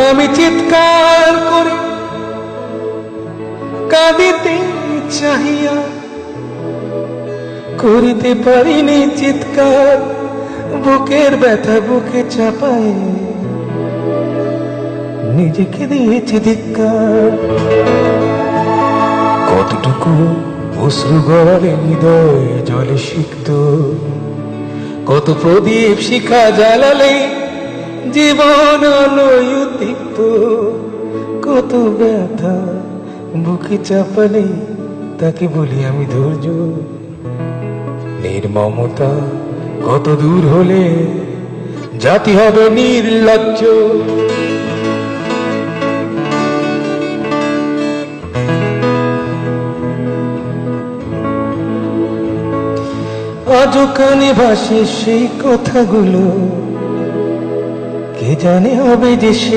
আমি চিৎকার করে কাঁদিতে চাহিয়া করিতে পারিনি চিৎকার, বুকের ব্যথা বুকে চাপায় নিজেকে দিয়েছি ধিক্কার। কতটুকু অশ্রু গড়ালে হৃদয় জলে সিক্ত, কত প্রদীপ শিখা জ্বালালে জীবন আলোয় উদ্দীপ্ত, কত ব্যথা বুকে চাপালে তাকে বলি আমি ধৈর্য। নির্মমতা কত দূর হলে জাতি হবে নির্লজ্জ। আজও কানে ভাসে সেই কথাগুলো, কে জানে হবে যে শেষ